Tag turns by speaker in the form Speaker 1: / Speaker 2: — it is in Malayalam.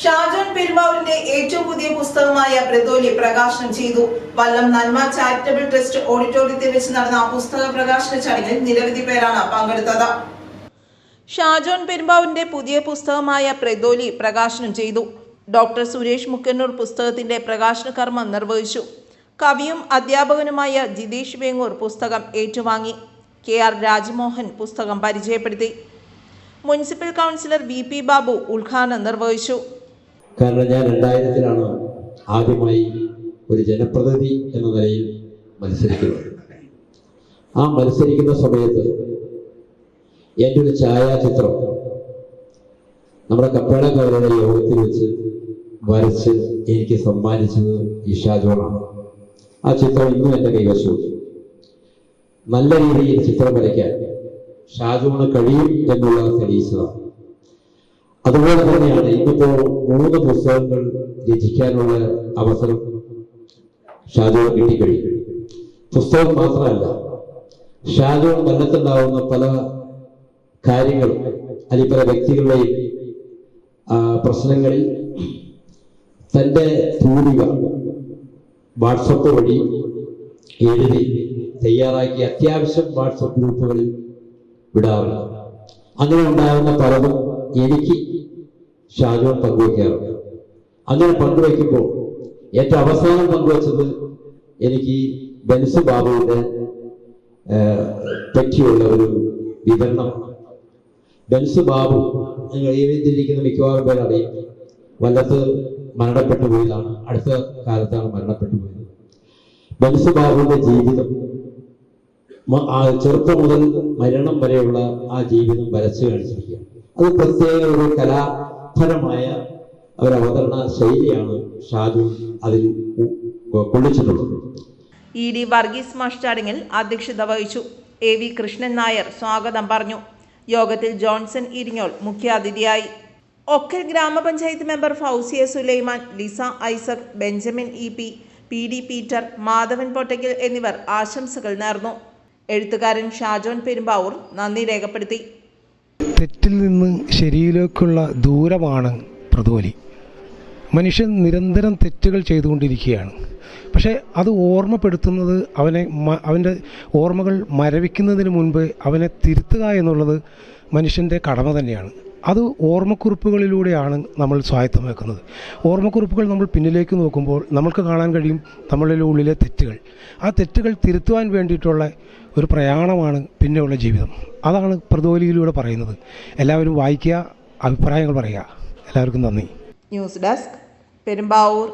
Speaker 1: ഷാജോൺ പെരുമ്പാവൂരിന്റെ ഏറ്റവും പുതിയ പുസ്തകമായ ബ്രദോലി പ്രകാശനം ചെയ്തു. വല്ലം നന്മ ചാരിറ്റബിൾ ട്രസ്റ്റ് ഓഡിറ്റോറിയത്തിൽ വെച്ച് നടന്ന പുസ്തക പ്രകാശന ചടങ്ങിൽ നിരവധി പേരാണ് പങ്കെടുത്തത്. ഷാജോൺ പെരുമ്പാവൂരിന്റെ പുതിയ പുസ്തകമായ ബ്രദോലി പ്രകാശനം ചെയ്തു. ഡോക്ടർ സുരേഷ് മുക്കന്നൂർ പുസ്തകത്തിന്റെ പ്രകാശന കർമ്മം നിർവഹിച്ചു. കവിയും അധ്യാപകനുമായ ജിതേഷ് വേങ്ങൂർ പുസ്തകം ഏറ്റുവാങ്ങി. KR രാജ്മോഹൻ പുസ്തകം പരിചയപ്പെടുത്തി. മുനിസിപ്പൽ കൗൺസിലർ VP ബാബു ഉദ്ഘാടനം നിർവഹിച്ചു.
Speaker 2: കാരണം ഞാൻ 2000-ലാണ് ആദ്യമായി ഒരു ജനപ്രതിനിധി എന്ന നിലയിൽ മത്സരിക്കുന്നത്. ആ മത്സരിക്കുന്ന സമയത്ത് എൻ്റെ ഒരു ഛായാചിത്രം നമ്മുടെ കപ്പേളക്കാരുടെ യോഗത്തിൽ വെച്ച് വരച്ച് എനിക്ക് സമ്മാനിച്ചത് ഈ ഷാജോണാണ്. ആ ചിത്രം ഇന്നും എൻ്റെ കൈവശമുണ്ട്. നല്ല രീതിയിൽ ചിത്രം വരയ്ക്കാൻ ഷാജോണ് കഴിയും എന്നുള്ള തെളിയിച്ചതാണ്. അതുപോലെ തന്നെയാണ് ഇന്നിപ്പോൾ 3 പുസ്തകങ്ങൾ രചിക്കാനുള്ള അവസരം ഷാജോൺ കിട്ടിക്കഴിയും. പുസ്തകം മാത്രമല്ല, ഷാജോൺ കൊല്ലത്തുണ്ടാവുന്ന പല കാര്യങ്ങളും അല്ലെങ്കിൽ പല വ്യക്തികളുടെയും പ്രശ്നങ്ങളിൽ തൻ്റെ തൂലിക വാട്സപ്പ് വഴി എഴുതി തയ്യാറാക്കി അത്യാവശ്യം വാട്സപ്പ് ഗ്രൂപ്പുകളിൽ വിടാറുണ്ട്. അങ്ങനെ ഉണ്ടാകുന്ന പലതും എനിക്ക് ഷാജോൺ പങ്കുവയ്ക്കാറുണ്ട്. അങ്ങനെ പങ്കുവയ്ക്കുമ്പോൾ ഏറ്റവും അവസാനം പങ്കുവച്ചത് എനിക്ക് ബെൻസ് ബാബുവിൻ്റെ പറ്റിയുള്ള ഒരു വിവരണമാണ്. ബെൻസ് ബാബു നിങ്ങൾ ഈ ഇതിലിരിക്കുന്ന മിക്കവാറും പേരറിയാം. വല്ലത്ത് മരണപ്പെട്ടു പോയതാണ്, അടുത്ത കാലത്താണ് മരണപ്പെട്ടു പോയത്. ബെൻസ് ബാബുവിൻ്റെ ജീവിതം ചെറുപ്പം മുതൽ മരണം വരെയുള്ള ആ ജീവിതം വരച്ചു കാണിച്ചിരിക്കുകയാണ്. അത് പ്രത്യേക ഒരു കലാപരമായ ഒരു അവതരണ ശൈലിയാണ് ഷാജു അതിൽ കൊള്ളിച്ചിട്ടുള്ളത്.
Speaker 1: ED വർഗീസ് മാഷ് ചടങ്ങിൽ അധ്യക്ഷത വഹിച്ചു. AV കൃഷ്ണൻ നായർ സ്വാഗതം പറഞ്ഞു. യോഗത്തിൽ ജോൺസൺ ഇരിഞ്ഞോൾ മുഖ്യാതിഥിയായി. ഒക്കൽ ഗ്രാമപഞ്ചായത്ത് member Fousiya Sulaiman, Lisa Isaac, Benjamin EP, PD Peter, Madhavan Pottakkal എന്നിവർ ആശംസകൾ നേർന്നു. എഴുത്തുകാരൻ ഷാജോൺ പെരുമ്പാവൂർ നന്ദി രേഖപ്പെടുത്തി.
Speaker 3: തെറ്റിൽ നിന്ന് ശരിയിലേക്കുള്ള ദൂരമാണ് ബ്രദോലി. മനുഷ്യൻ നിരന്തരം തെറ്റുകൾ ചെയ്തുകൊണ്ടിരിക്കുകയാണ്. പക്ഷേ അത് ഓർമ്മപ്പെടുത്തുന്നത് അവൻ്റെ ഓർമ്മകൾ മരവിക്കുന്നതിന് മുൻപ് അവനെ തിരുത്തുക എന്നുള്ളത് മനുഷ്യൻ്റെ കടമ തന്നെയാണ്. അത് ഓർമ്മക്കുറിപ്പുകളിലൂടെയാണ് നമ്മൾ സ്വായത്തമാക്കുന്നത്. ഓർമ്മക്കുറിപ്പുകൾ നമ്മൾ പിന്നിലേക്ക് നോക്കുമ്പോൾ നമുക്ക് കാണാൻ കഴിയും നമ്മളുടെ ഉള്ളിലെ തെറ്റുകൾ. ആ തെറ്റുകൾ തിരുത്തുവാൻ വേണ്ടിയിട്ടുള്ള ഒരു പ്രയാണമാണ് പിന്നെയുള്ള ജീവിതം. അതാണ് ബ്രദോലിയിലൂടെ പറയുന്നത്. എല്ലാവരും വായിക്കുക, അഭിപ്രായങ്ങൾ പറയുക. എല്ലാവർക്കും നന്ദി.
Speaker 1: News desk, Perumbavoor.